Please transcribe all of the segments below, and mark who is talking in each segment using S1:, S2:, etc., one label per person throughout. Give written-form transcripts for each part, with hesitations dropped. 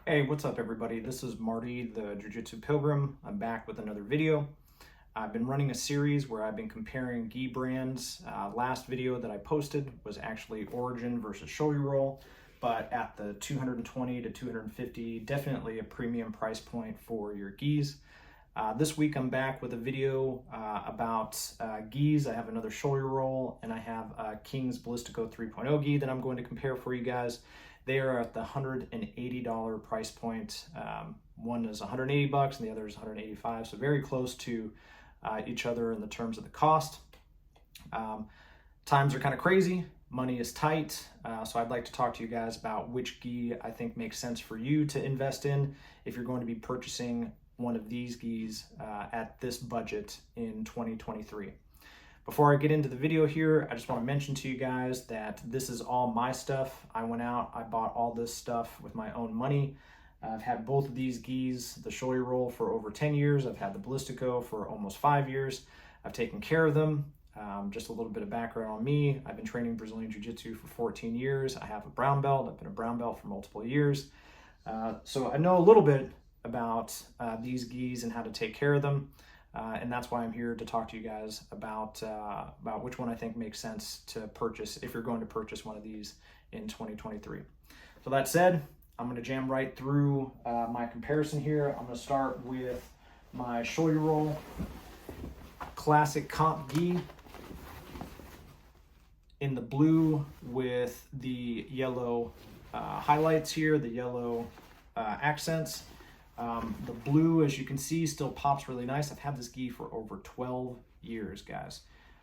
S1: Hey, what's up everybody? This is Marty, the Jiu-Jitsu Pilgrim. I'm back with another video. I've been running a series where I've been comparing gi brands. Last video that I posted was actually Origin versus Shoyoroll, but at the 220 to 250, definitely a premium price point for your gis. This week I'm back with a video about gis. I have another Shoyoroll and I have a Kingz Balistco 3.0 gi that I'm going to compare for you guys. They are at the $180 price point. One is 180 bucks and the other is 185, so very close to each other in the terms of the cost. Times are kind of crazy, money is tight, so I'd like to talk to you guys about which gi I think makes sense for you to invest in if you're going to be purchasing one of these gis at this budget in 2023. Before I get into the video here, I just want to mention to you guys that this is all my stuff. I went out, I bought all this stuff with my own money. I've had both of these gis, the Shoyoroll, for over 10 years. I've had the Balistco for almost 5 years. I've taken care of them. Just a little bit of background on me. I've been training Brazilian Jiu-Jitsu for 14 years. I have a brown belt. I've been a brown belt for multiple years. So I know a little bit about these gis and how to take care of them. And that's why I'm here to talk to you guys about which one I think makes sense to purchase if you're going to purchase one of these in 2023. So that said, I'm going to jam right through my comparison here. I'm going to start with my Shoyoroll Classic Comp gi in the blue with the yellow highlights here, the yellow accents. The blue, as you can see, still pops really nice. I've had this gi for over 12 years, guys.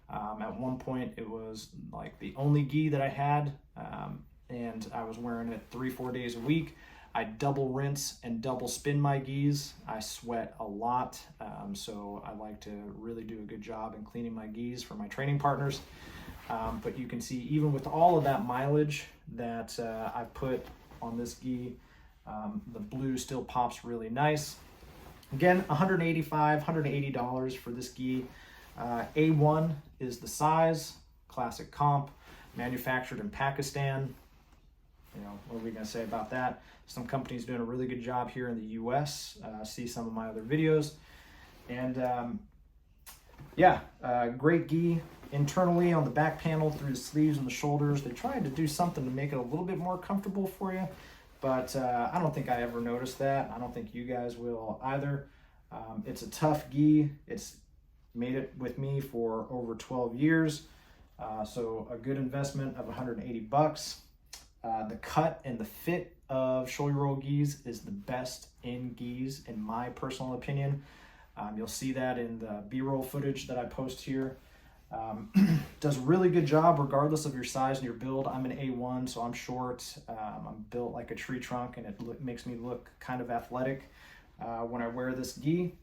S1: At one point, it was like the only gi that I had, and I was wearing it 3-4 days a week. I double rinse and double spin my gis. I sweat a lot, so I like to really do a good job in cleaning my gis for my training partners. But you can see, even with all of that mileage that I've put on this gi, the blue still pops really nice. Again, $185, $180 for this gi. A1 is the size, classic comp, manufactured in Pakistan. You know, what are we gonna say about that? Some companies doing a really good job here in the US. See some of my other videos. And great gi. Internally on the back panel, through the sleeves and the shoulders, they tried to do something to make it a little bit more comfortable for you. But I don't think I ever noticed that. I don't think you guys will either. It's a tough gi. It's made it with me for over 12 years. So a good investment of 180 bucks. The cut and the fit of Shoyoroll gis is the best in gis, in my personal opinion. You'll see that in the B-roll footage that I post here. Does a really good job regardless of your size and your build. I'm an A1, so I'm short. I'm built like a tree trunk, and it makes me look kind of athletic when I wear this gi.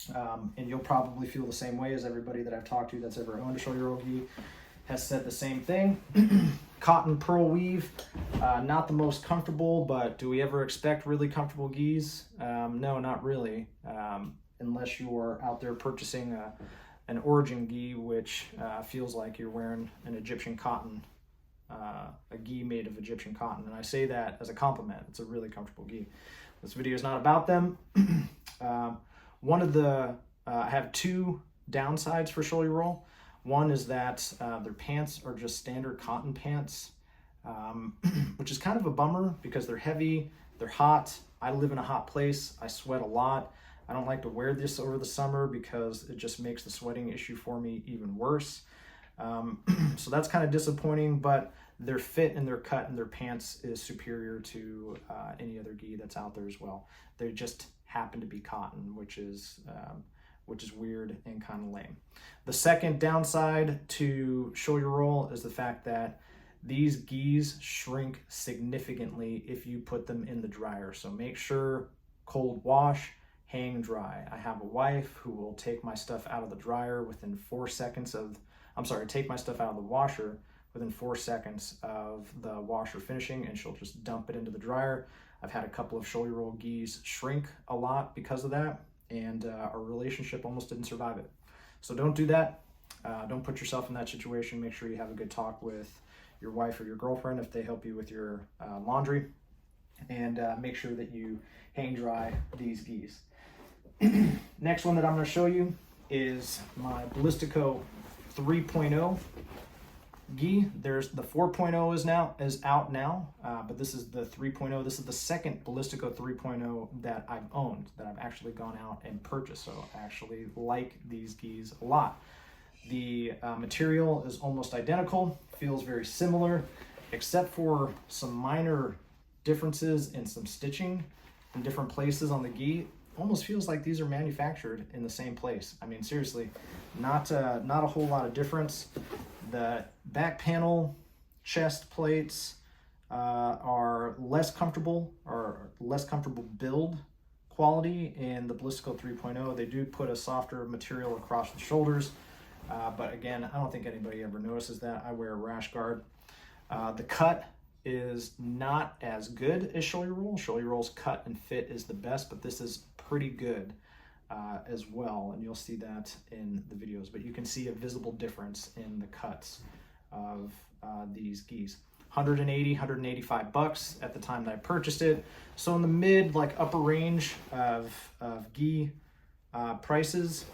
S1: And you'll probably feel the same way, as everybody that I've talked to that's ever owned a Shoyoroll gi has said the same thing. Cotton pearl weave, not the most comfortable, but do we ever expect really comfortable gis? No, not really, unless you're out there purchasing an Origin gi, which feels like you're wearing an Egyptian cotton, a gi made of Egyptian cotton. And I say that as a compliment. It's a really comfortable gi. This video is not about them. I have two downsides for Shoyoroll. One is that their pants are just standard cotton pants, which is kind of a bummer because they're heavy, they're hot. I live in a hot place. I sweat a lot. I don't like to wear this over the summer because it just makes the sweating issue for me even worse. So that's kind of disappointing, but their fit and their cut and their pants is superior to any other gi that's out there as well. They just happen to be cotton, which is weird and kind of lame. The second downside to Shoyoroll is the fact that these gis shrink significantly if you put them in the dryer. So make sure cold wash, hang dry. I have a wife who will take my stuff out of the dryer within 4 seconds of, take my stuff out of the washer within 4 seconds of the washer finishing, and she'll just dump it into the dryer. I've had a couple of Shoyoroll gis shrink a lot because of that, and our relationship almost didn't survive it. So don't do that. Don't put yourself in that situation. Make sure you have a good talk with your wife or your girlfriend if they help you with your laundry. and make sure that you hang dry these gis. Next one that I'm going to show you is my Balistco 3.0 gi. There's the 4.0 is out now, but this is the 3.0. This is the second Balistco 3.0 that I've owned, that I've actually gone out and purchased. So I actually like these gis a lot. The material is almost identical, feels very similar, except for some minor differences in some stitching in different places on the gi. Almost feels like these are manufactured in the same place. I mean, seriously, not a whole lot of difference. The back panel chest plates are less comfortable, or less comfortable build quality in the Balistco 3.0. They do put a softer material across the shoulders, but again, I don't think anybody ever notices that. I wear a rash guard. The cut is not as good as Shoyoroll. Shoyoroll's cut and fit is the best, but this is pretty good as well, and you'll see that in the videos. But you can see a visible difference in the cuts of these gis. 180, 185 bucks at the time that I purchased it. So in the mid, like upper range of gi prices,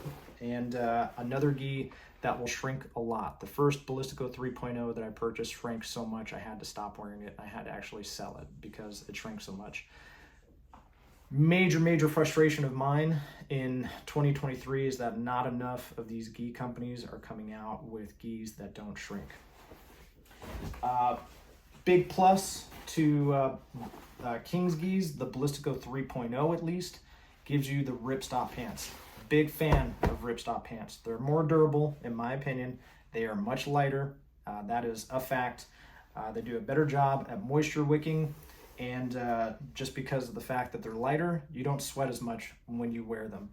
S1: and another gi that will shrink a lot. The first Balistco 3.0 that I purchased shrank so much I had to stop wearing it. I had to actually sell it because it shrank so much. Major frustration of mine in 2023 is that not enough of these gi companies are coming out with gis that don't shrink. Big plus to Kingz gis, the Balistco 3.0 at least, gives you the ripstop pants. Big fan of ripstop pants. They're more durable, in my opinion. They are much lighter. That is a fact. They do a better job at moisture wicking, and just because of the fact that they're lighter, you don't sweat as much when you wear them.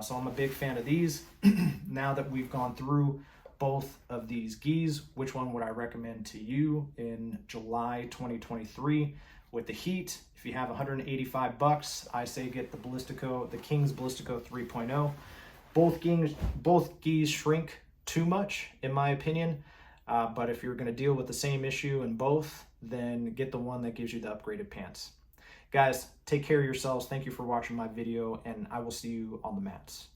S1: So I'm a big fan of these. Now that we've gone through both of these gis, which one would I recommend to you in July 2023? With the heat, if you have 185 bucks, I say get the Kingz Balistco 3.0. Both gis shrink too much, in my opinion. But if you're going to deal with the same issue in both, then get the one that gives you the upgraded pants. Guys, take care of yourselves. Thank you for watching my video, and I will see you on the mats.